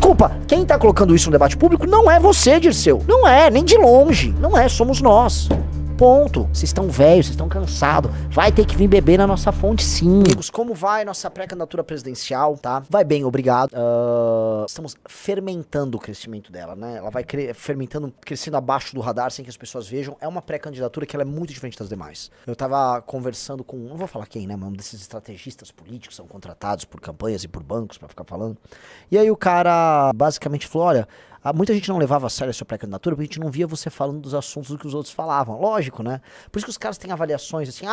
desculpa, quem tá colocando isso no debate público não é você, Dirceu. Não é, nem de longe. Não é, somos nós. Ponto. Vocês estão velhos, vocês estão cansados. Vai ter que vir beber na nossa fonte, sim. Amigos, como vai nossa pré-candidatura presidencial, tá? Vai bem, obrigado. Estamos fermentando o crescimento dela, né? Ela vai fermentando, crescendo abaixo do radar, sem que as pessoas vejam. É uma pré-candidatura que ela é muito diferente das demais. Eu tava conversando com, não vou falar quem, né? Mas um desses estrategistas políticos, são contratados por campanhas e por bancos pra ficar falando. E aí o cara basicamente falou, olha... Muita gente não levava a sério a sua pré-candidatura porque a gente não via você falando dos assuntos do que os outros falavam. Lógico, né? Por isso que os caras têm avaliações assim,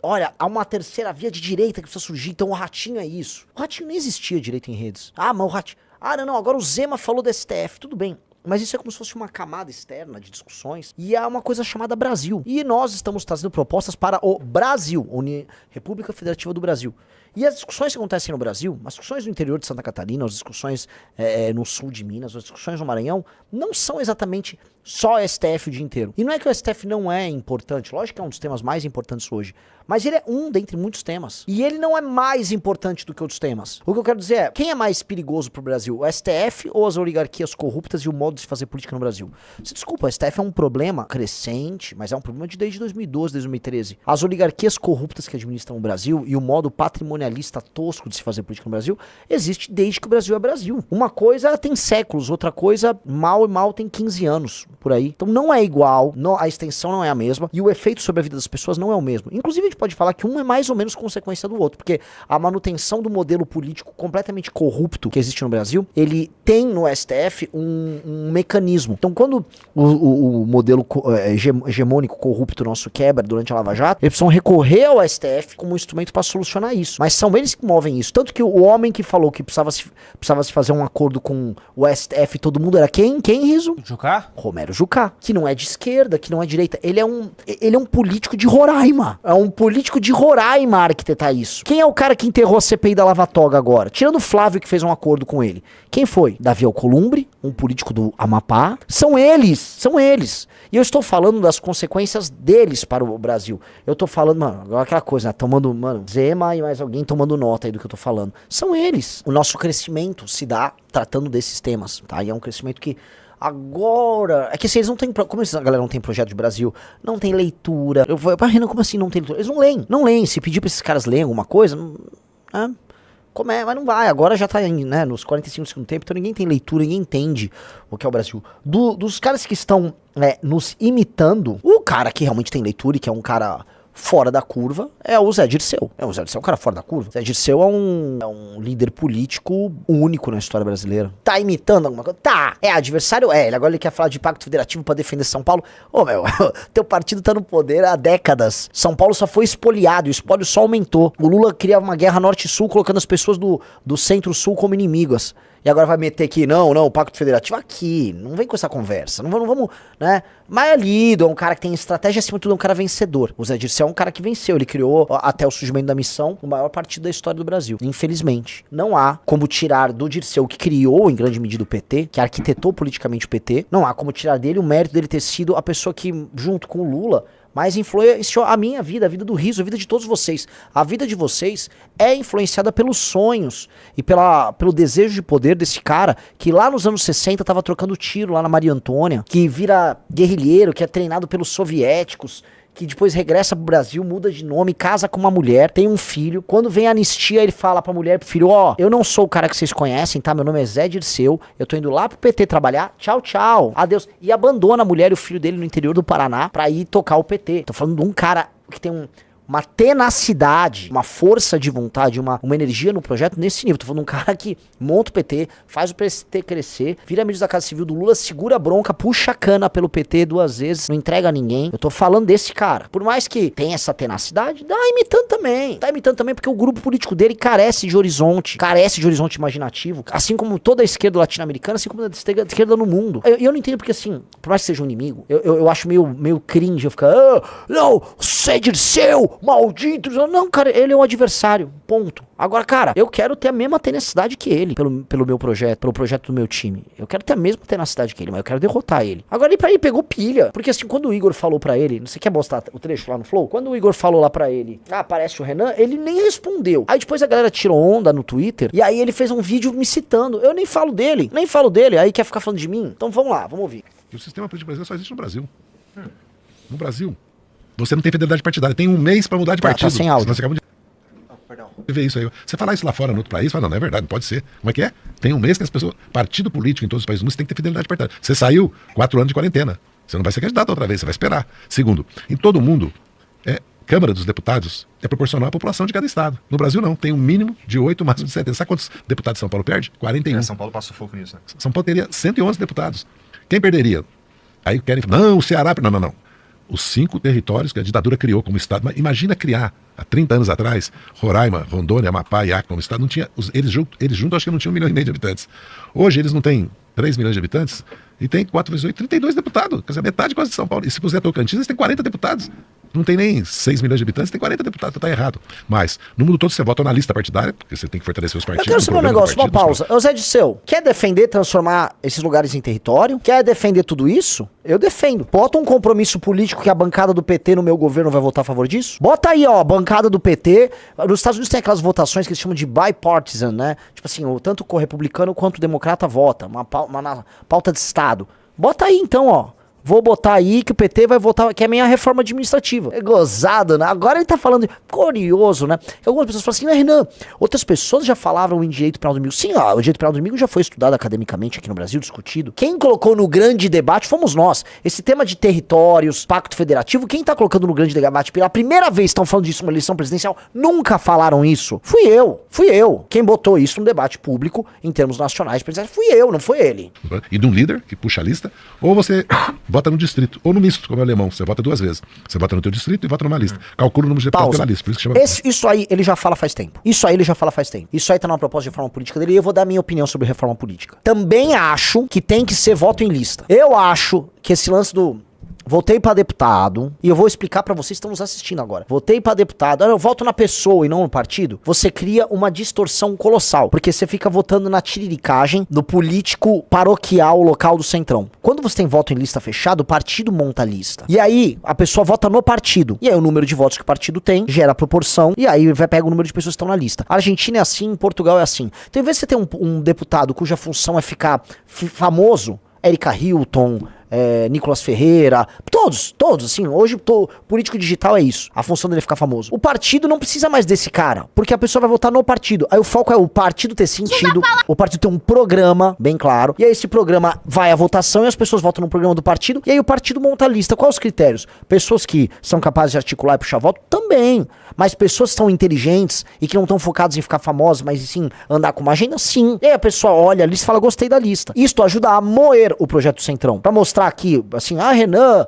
olha, há uma terceira via de direita que precisa surgir, então o Ratinho é isso. O Ratinho nem existia direito em redes. Mas o Ratinho... não, agora o Zema falou do STF, tudo bem. Mas isso é como se fosse uma camada externa de discussões e é uma coisa chamada Brasil. E nós estamos trazendo propostas para o Brasil, República Federativa do Brasil. E as discussões que acontecem no Brasil, as discussões no interior de Santa Catarina, as discussões no sul de Minas, as discussões no Maranhão, não são exatamente só STF o dia inteiro. E não é que o STF não é importante, lógico que é um dos temas mais importantes hoje, mas ele é um dentre muitos temas. E ele não é mais importante do que outros temas. O que eu quero dizer é, quem é mais perigoso pro Brasil? O STF ou as oligarquias corruptas e o modo de se fazer política no Brasil? Desculpa, o STF é um problema crescente, mas é um problema desde 2012, desde 2013. As oligarquias corruptas que administram o Brasil e o modo patrimonialista tosco de se fazer política no Brasil existe desde que o Brasil é Brasil. Uma coisa tem séculos, outra coisa mal tem 15 anos, por aí. Então não é igual, a extensão não é a mesma e o efeito sobre a vida das pessoas não é o mesmo. Inclusive a gente pode falar que um é mais ou menos consequência do outro, porque a manutenção do modelo político completamente corrupto que existe no Brasil, ele tem no STF um mecanismo. Então quando o modelo hegemônico corrupto nosso quebra durante a Lava Jato, eles precisam recorrer ao STF como um instrumento para solucionar isso. Mas são eles que movem isso. Tanto que o homem que falou que precisava se fazer um acordo com o STF, todo mundo era quem? Quem, Riso? Jucá? Romero Jucá, que não é de esquerda, que não é de direita. Ele é um político de Roraima. É um político de Roraima arquitetar isso. Quem é o cara que enterrou a CPI da Lava Toga agora? Tirando o Flávio que fez um acordo com ele. Quem foi? Davi Alcolumbre, um político do Amapá. São eles. E eu estou falando das consequências deles para o Brasil. Eu tô falando, mano, agora aquela coisa, né? Tomando, Zema e mais alguém tomando nota aí do que eu tô falando. São eles. O nosso crescimento se dá tratando desses temas, tá? E é um crescimento que agora... É que assim, eles não têm... Como a galera não tem projeto de Brasil, não tem leitura. Renan, como assim não tem leitura? Eles não leem. Se pedir pra esses caras lerem alguma coisa, mas não vai, agora já tá né, nos 45 do segundo tempo, então ninguém tem leitura, ninguém entende o que é o Brasil. Dos caras que estão nos imitando, o cara que realmente tem leitura e que é um cara fora da curva é o Zé Dirceu. O Zé Dirceu é um cara fora da curva. O Zé Dirceu é um líder político único na história brasileira. Tá imitando alguma coisa? Tá. É adversário? Agora ele quer falar de pacto federativo pra defender São Paulo. Teu partido tá no poder há décadas. São Paulo só foi espoliado, o espólio só aumentou. O Lula criava uma guerra norte-sul colocando as pessoas do centro-sul como inimigas. E agora vai meter aqui, não, o pacto federativo aqui, não vem com essa conversa, não vamos, né? Mas ali, é um cara que tem estratégia, acima de tudo, é um cara vencedor. O Zé Dirceu é um cara que venceu, ele criou, até o surgimento da missão, o maior partido da história do Brasil. Infelizmente, não há como tirar do Dirceu, que criou, em grande medida, o PT, que arquitetou politicamente o PT, não há como tirar dele o mérito dele ter sido a pessoa que, junto com o Lula, mas influenciou a minha vida, a vida do Riso, a vida de todos vocês. A vida de vocês é influenciada pelos sonhos e pelo desejo de poder desse cara que lá nos anos 60 tava trocando tiro lá na Maria Antônia, que vira guerrilheiro, que é treinado pelos soviéticos, que depois regressa pro Brasil, muda de nome, casa com uma mulher, tem um filho. Quando vem a anistia, ele fala pra mulher, pro filho, eu não sou o cara que vocês conhecem, tá? Meu nome é Zé Dirceu, eu tô indo lá pro PT trabalhar, tchau, adeus. E abandona a mulher e o filho dele no interior do Paraná pra ir tocar o PT. Tô falando de um cara que tem uma tenacidade, uma força de vontade, uma energia no projeto nesse nível. Tô falando de um cara que monta o PT, faz o PT crescer, vira ministro da Casa Civil do Lula, segura a bronca, puxa a cana pelo PT 2 vezes, não entrega a ninguém. Eu tô falando desse cara. Por mais que tenha essa tenacidade, tá imitando também, porque o grupo político dele carece de horizonte imaginativo, assim como toda a esquerda latino-americana, assim como a esquerda no mundo. Eu não entendo porque, assim, por mais que seja um inimigo, eu acho meio cringe, eu ficar, não, Zé Dirceu, maldito. Não, cara, ele é um adversário, ponto. Agora, cara, eu quero ter a mesma tenacidade que ele, pelo meu projeto, pelo projeto do meu time. Eu quero ter a mesma tenacidade que ele, mas eu quero derrotar ele. Agora, ele pegou pilha, porque assim, quando o Igor falou pra ele, você quer mostrar o trecho lá no Flow? Quando o Igor falou lá pra ele, aparece o Renan, ele nem respondeu. Aí depois a galera tirou onda no Twitter, e aí ele fez um vídeo me citando. Eu nem falo dele, aí quer ficar falando de mim? Então vamos lá, vamos ouvir. E o sistema político brasileiro só existe no Brasil. No Brasil. Você não tem fidelidade partidária. Tem um mês pra mudar de partido. Tá sem áudio. Você vê isso aí. Você falar isso lá fora no outro país, fala, não é verdade, não pode ser. Como é que é? Tem um mês que as pessoas, partido político em todos os países do mundo, você tem que ter fidelidade partidária. Você saiu 4 anos de quarentena. Você não vai ser candidato outra vez, você vai esperar. Segundo, em todo mundo, Câmara dos Deputados é proporcional à população de cada estado. No Brasil não, tem um mínimo de 8, máximo de 70. Sabe quantos deputados São Paulo perde? 41. São Paulo passa fogo nisso, né? São Paulo teria 111 deputados. Quem perderia? Aí querem falar, não, o Ceará... Não. Os 5 territórios que a ditadura criou como estado. Mas imagina criar, há 30 anos atrás, Roraima, Rondônia, Amapá e Acre como estado. Não tinha, eles juntos acho que não tinham 1,5 milhão de habitantes. Hoje eles não têm 3 milhões de habitantes e tem 4 vezes 8, 32 deputados. Quer dizer, metade quase de São Paulo. E se puser Tocantins, eles têm 40 deputados. Não tem nem 6 milhões de habitantes, tem 40 deputados, tá errado. Mas, no mundo todo, você vota na lista partidária, porque você tem que fortalecer os partidos. Eu quero saber um negócio, uma pausa. Ô Zé Disseu, quer defender, transformar esses lugares em território? Quer defender tudo isso? Eu defendo. Bota um compromisso político que a bancada do PT no meu governo vai votar a favor disso? Bota aí, ó, a bancada do PT. Nos Estados Unidos tem aquelas votações que eles chamam de bipartisan, né? Tipo assim, tanto o republicano quanto o democrata vota. Uma pauta de Estado. Bota aí então, ó. Vou botar aí que o PT vai votar, que é meio a reforma administrativa. É gozado, né? Agora ele tá falando, curioso, né? Algumas pessoas falam assim, né, Renan, outras pessoas já falavam em direito penal do inimigo. Sim, ó, o direito penal do inimigo já foi estudado academicamente aqui no Brasil, discutido. Quem colocou no grande debate fomos nós. Esse tema de territórios, pacto federativo, quem tá colocando no grande debate pela primeira vez estão falando disso numa eleição presidencial, nunca falaram isso. Fui eu. Quem botou isso no debate público, em termos nacionais, fui eu, não foi ele. E de um líder que puxa a lista, ou você vota no distrito, ou no misto, como é o alemão, você vota 2 vezes. Você vota no teu distrito e vota numa lista. Calcula o número de deputados pela lista, por isso que chama... Isso aí ele já fala faz tempo. Isso aí tá numa proposta de reforma política dele e eu vou dar minha opinião sobre reforma política. Também acho que tem que ser voto em lista. Eu acho que esse lance do... Votei pra deputado, e eu vou explicar pra vocês que estão nos assistindo agora. Votei pra deputado, eu voto na pessoa e não no partido. Você cria uma distorção colossal, porque você fica votando na tiriricagem do político paroquial local do centrão. Quando você tem voto em lista fechada, o partido monta a lista. E aí, a pessoa vota no partido. E aí, o número de votos que o partido tem gera proporção, e aí vai pegar o número de pessoas que estão na lista. A Argentina é assim, Portugal é assim. Então, em vez de você ter um deputado cuja função é ficar famoso, Erika Hilton... Nicolas Ferreira, todos, assim, hoje político digital é isso, a função dele é ficar famoso. O partido não precisa mais desse cara, porque a pessoa vai votar no partido, aí o foco é o partido ter sentido, o partido ter um programa, bem claro, e aí esse programa vai à votação e as pessoas votam no programa do partido, e aí o partido monta a lista. Quais os critérios? Pessoas que são capazes de articular e puxar voto? Também, mas pessoas que são inteligentes e que não estão focadas em ficar famosas, mas sim andar com uma agenda, sim. E aí a pessoa olha a lista e fala, gostei da lista. Isto ajuda a moer o projeto Centrão, pra mostrar aqui, assim, Renan,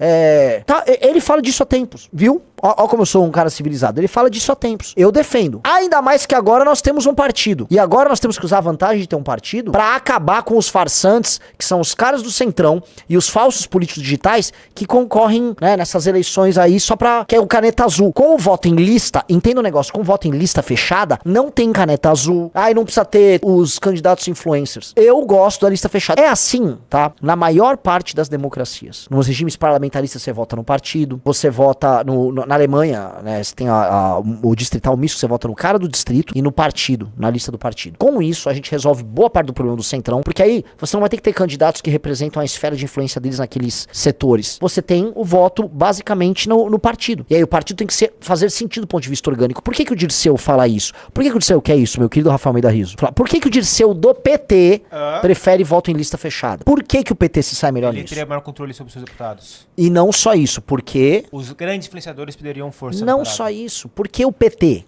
ele fala disso há tempos, viu? Ó como eu sou um cara civilizado, ele fala disso há tempos. Eu defendo. Ainda mais que agora nós temos um partido. E agora nós temos que usar a vantagem de ter um partido pra acabar com os farsantes, que são os caras do Centrão e os falsos políticos digitais que concorrem, né, nessas eleições aí só pra... que é o caneta azul. Com o voto em lista, entenda o negócio, com o voto em lista fechada, não tem caneta azul. Não precisa ter os candidatos influencers. Eu gosto da lista fechada. É assim, tá? Na maior parte das democracias. Nos regimes parlamentaristas você vota no partido, você vota na Alemanha, né, você tem o distrital misto, você vota no cara do distrito e no partido, na lista do partido. Com isso, a gente resolve boa parte do problema do Centrão, porque aí você não vai ter que ter candidatos que representam a esfera de influência deles naqueles setores. Você tem o voto basicamente no partido. E aí o partido tem que fazer sentido do ponto de vista orgânico. Por que o Dirceu fala isso? Por que o Dirceu quer isso, meu querido Rafael Almeida Riso? Por que o Dirceu do PT prefere voto em lista fechada? Por que o PT se sai melhor nisso? Ele teria maior controle sobre os seus deputados. E não só isso, porque... os grandes influenciadores perderiam força. Não só isso, porque o PT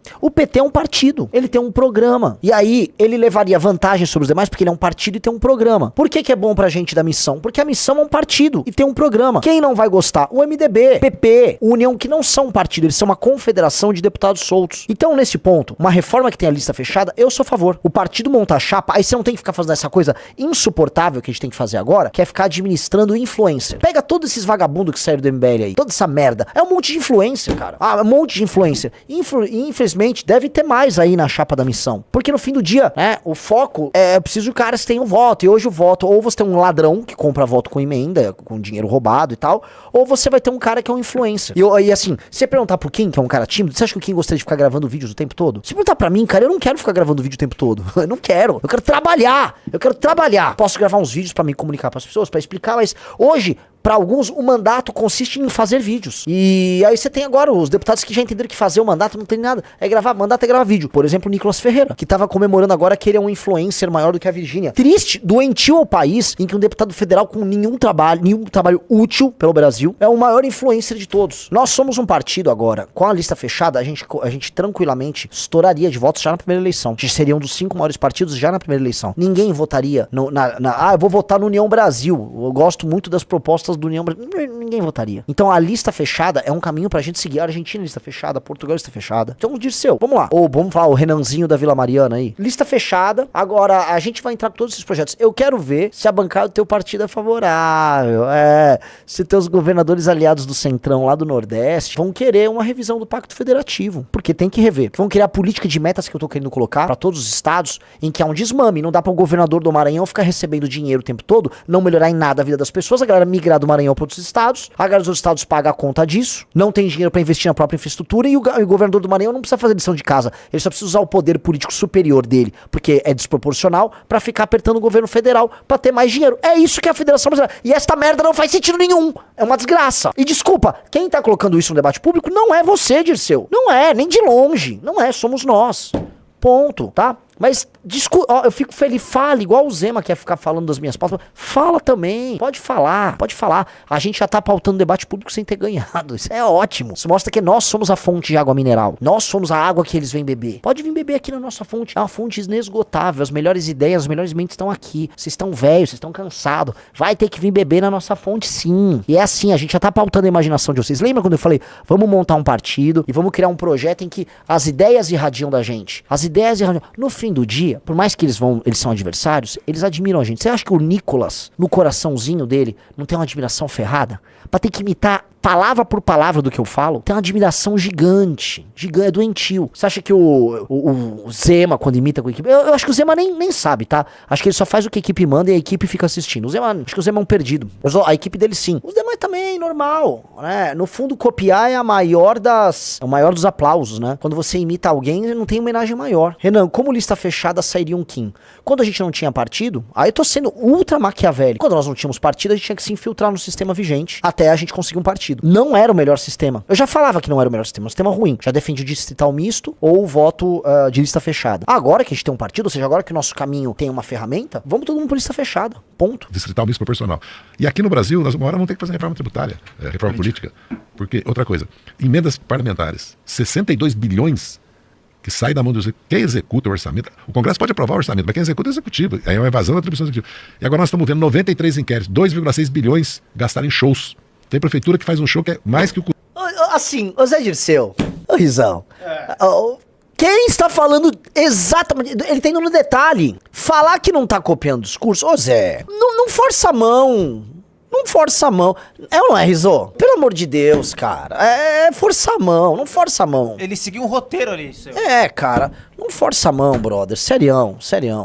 é um partido, ele tem um programa. E aí, ele levaria vantagem sobre os demais porque ele é um partido e tem um programa. Por que é bom pra gente da missão? Porque a missão é um partido e tem um programa. Quem não vai gostar? O MDB, PP, União, que não são um partido, eles são uma confederação de deputados soltos. Então, nesse ponto, uma reforma que tem a lista fechada, eu sou a favor. O partido monta a chapa, aí você não tem que ficar fazendo essa coisa insuportável que a gente tem que fazer agora, que é ficar administrando influencer. Pega todos esses vagabundos que saíram do MBL aí, toda essa merda. É um monte de influencer. influencer, cara. Um monte de influencer. Infelizmente, deve ter mais aí na chapa da missão. Porque no fim do dia, né, o foco é preciso que caras tenham voto. E hoje o voto, ou você tem um ladrão que compra voto com emenda, com dinheiro roubado e tal, ou você vai ter um cara que é um influencer. E assim, se você perguntar pro Kim, que é um cara tímido, você acha que o Kim gostaria de ficar gravando vídeos o tempo todo? Se perguntar pra mim, cara, eu não quero ficar gravando vídeo o tempo todo. Eu não quero. Eu quero trabalhar. Posso gravar uns vídeos pra me comunicar pras pessoas, pra explicar, mas hoje, pra alguns, o mandato consiste em fazer vídeos. E aí você tem agora os deputados que já entenderam que fazer o mandato não tem nada. Mandato é gravar vídeo. Por exemplo, o Nicolas Ferreira, que tava comemorando agora que ele é um influencer maior do que a Virgínia. Triste, doentio ao país em que um deputado federal com nenhum trabalho útil pelo Brasil é o maior influencer de todos. Nós somos um partido agora, com a lista fechada, a gente tranquilamente estouraria de votos já na primeira eleição. A gente seria um dos 5 maiores partidos já na primeira eleição. Ninguém votaria eu vou votar no União Brasil. Eu gosto muito das propostas do União Brasil. Ninguém votaria. Então a lista fechada é um caminho pra gente seguir. A Argentina lista fechada, Portugal lista fechada. Então Dirceu, vamos lá. Ou vamos falar o Renanzinho da Vila Mariana aí. Lista fechada. Agora a gente vai entrar com todos esses projetos. Eu quero ver se a bancada do teu partido é favorável. Se teus governadores aliados do Centrão lá do Nordeste vão querer uma revisão do Pacto Federativo. Porque tem que rever. Vão criar a política de metas que eu tô querendo colocar pra todos os estados em que há um desmame. Não dá pro governador do Maranhão ficar recebendo dinheiro o tempo todo, não melhorar em nada a vida das pessoas, a galera migrar do Maranhão para outros estados, a galera dos outros estados paga a conta disso, não tem dinheiro para investir na própria infraestrutura e o governador do Maranhão não precisa fazer lição de casa, ele só precisa usar o poder político superior dele, porque é desproporcional, para ficar apertando o governo federal para ter mais dinheiro. É isso que é a Federação Brasileira. E esta merda não faz sentido nenhum. É uma desgraça. E desculpa, quem tá colocando isso no debate público não é você, Dirceu. Não é, nem de longe. Não é, somos nós. Ponto, tá? Mas, eu fico feliz, fala, igual o Zema quer ficar falando das minhas pautas, fala também, pode falar. A gente já tá pautando debate público sem ter ganhado, isso é ótimo. Isso mostra que nós somos a fonte de água mineral, nós somos a água que eles vêm beber. Pode vir beber aqui na nossa fonte, é uma fonte inesgotável, as melhores ideias, as melhores mentes estão aqui. Vocês estão velhos, vocês estão cansados, vai ter que vir beber na nossa fonte sim. E é assim, a gente já tá pautando a imaginação de vocês. Lembra quando eu falei, vamos montar um partido e vamos criar um projeto em que as ideias irradiam da gente, no fim do dia, por mais que eles são adversários, eles admiram a gente. Você acha que o Nicolas, no coraçãozinho dele, não tem uma admiração ferrada? Pra ter que imitar palavra por palavra do que eu falo, tem uma admiração gigante, é doentio. Você acha que o Zema, quando imita com a equipe, eu acho que o Zema nem sabe, tá? Acho que ele só faz o que a equipe manda e a equipe fica assistindo. Acho que o Zema é um perdido. A equipe dele sim. O Zema também, normal, né? No fundo, copiar é o maior dos aplausos, né? Quando você imita alguém, não tem homenagem maior. Renan, como lista fechada sairia um Kim? Quando a gente não tinha partido, aí eu tô sendo ultra maquiavélico. Quando nós não tínhamos partido, a gente tinha que se infiltrar no sistema vigente até a gente conseguir um partido. Não era o melhor sistema. Eu já falava que não era o melhor sistema, um sistema ruim. Já defendi o distrital misto ou o voto de lista fechada. Agora que a gente tem um partido, ou seja, agora que o nosso caminho tem uma ferramenta, vamos todo mundo por lista fechada. Ponto. Distrital misto proporcional. E aqui no Brasil, nós uma hora vamos ter que fazer reforma tributária, reforma política. Porque, outra coisa, emendas parlamentares, 62 bilhões que sai da mão do executivo. Quem executa o orçamento? O Congresso pode aprovar o orçamento, mas quem executa é o executivo. Aí é uma evasão da atribuição executiva. E agora nós estamos vendo 93 inquéritos, 2,6 bilhões gastaram em shows. Tem prefeitura que faz um show que é mais que o... Assim, ô Zé Dirceu, ô Rizão, quem está falando exatamente, ele tem no detalhe, falar que não tá copiando o discurso, ô Zé, não força a mão. Não força a mão. Ou não é, Rizô? Pelo amor de Deus, cara. É força a mão, não força a mão. Ele seguiu um roteiro ali, seu. Cara. Não força a mão, brother. Serião.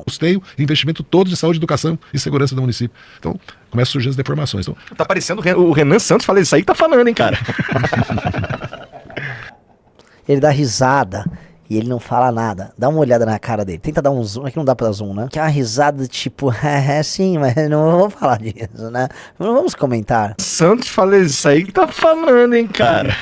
Custeio, investimento todo de saúde, educação e segurança do município. Então, começam a surgir as deformações. Então, tá parecendo o Renan Santos, falei isso aí que tá falando, hein, cara. Ele dá risada e ele não fala nada. Dá uma olhada na cara dele. Tenta dar um zoom. É que não dá pra dar zoom, né? Que é uma risada tipo, sim, mas não vou falar disso, né? Não vamos comentar. Santos, falei isso aí que tá falando, hein, cara.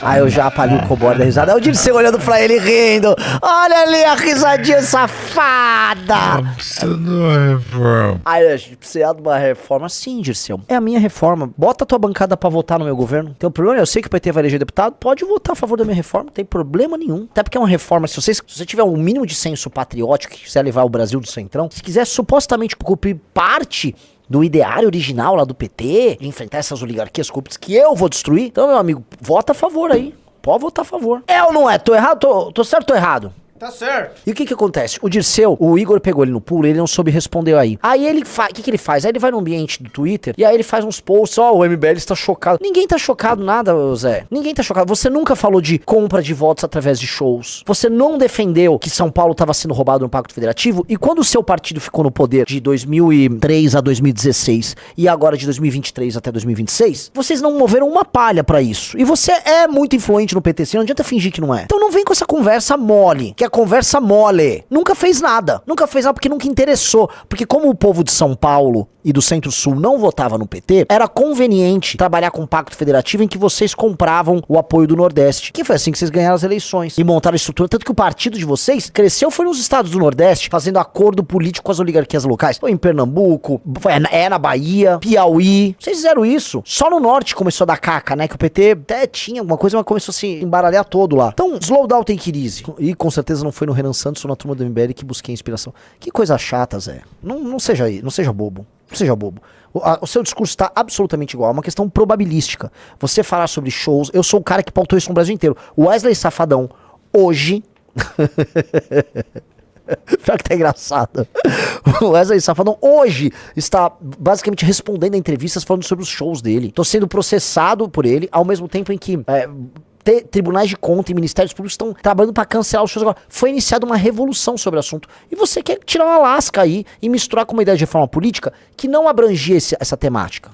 Aí eu já apalhei o cobor da risada. Aí o Dirceu olhando pra ele rindo. Olha ali a risadinha safada. precisa de uma reforma. Aí a gente precisa de uma reforma. Sim, Dirceu. É a minha reforma. Bota a tua bancada pra votar no meu governo. Tem um problema? Eu sei que o PT vai eleger deputado. Pode votar a favor da minha reforma. Não tem problema nenhum. Até porque é uma reforma. Se você tiver um mínimo de senso patriótico que quiser levar o Brasil do Centrão, se quiser supostamente cumprir parte do ideário original lá do PT, de enfrentar essas oligarquias corruptas que eu vou destruir, então, meu amigo, vota a favor aí. Pode votar a favor. É ou não é? Tô errado? Tô certo ou tô errado? Tá certo. E o que que acontece? O Dirceu, o Igor pegou ele no pulo, ele não soube responder aí. Aí ele faz, o que que ele faz? Aí ele vai no ambiente do Twitter e aí ele faz uns posts, ó, o MBL está chocado. Ninguém tá chocado nada, Zé. Ninguém tá chocado. Você nunca falou de compra de votos através de shows. Você não defendeu que São Paulo tava sendo roubado no Pacto Federativo e quando o seu partido ficou no poder de 2003 a 2016 e agora de 2023 até 2026, vocês não moveram uma palha pra isso. E você é muito influente no PTC, não adianta fingir que não é. Então não vem com essa conversa mole, que é conversa mole. Nunca fez nada. Nunca fez nada porque nunca interessou. Porque como o povo de São Paulo e do Centro-Sul não votava no PT, era conveniente trabalhar com um pacto federativo em que vocês compravam o apoio do Nordeste. Que foi assim que vocês ganharam as eleições e montaram a estrutura. Tanto que o partido de vocês cresceu foi nos estados do Nordeste, fazendo acordo político com as oligarquias locais. Foi em Pernambuco, na Bahia, Piauí. Vocês fizeram isso. Só no Norte começou a dar caca, né? Que o PT até tinha alguma coisa, mas começou a se embaralhar todo lá. Então, slow down, take it easy. E com certeza não foi no Renan Santos ou na turma do MBL que busquei inspiração. Que coisa chata, Zé. Não seja aí, não seja bobo. Não seja bobo. O seu discurso está absolutamente igual. É uma questão probabilística. Você falar sobre shows. Eu sou o cara que pautou isso no Brasil inteiro. O Wesley Safadão, hoje. Pior que tá engraçado. O Wesley Safadão hoje está basicamente respondendo a entrevistas falando sobre os shows dele. Tô sendo processado por ele, ao mesmo tempo em que. Tribunais de conta e ministérios públicos estão trabalhando para cancelar os shows agora. Foi iniciada uma revolução sobre o assunto. E você quer tirar uma lasca aí e misturar com uma ideia de reforma política que não abrangia essa temática.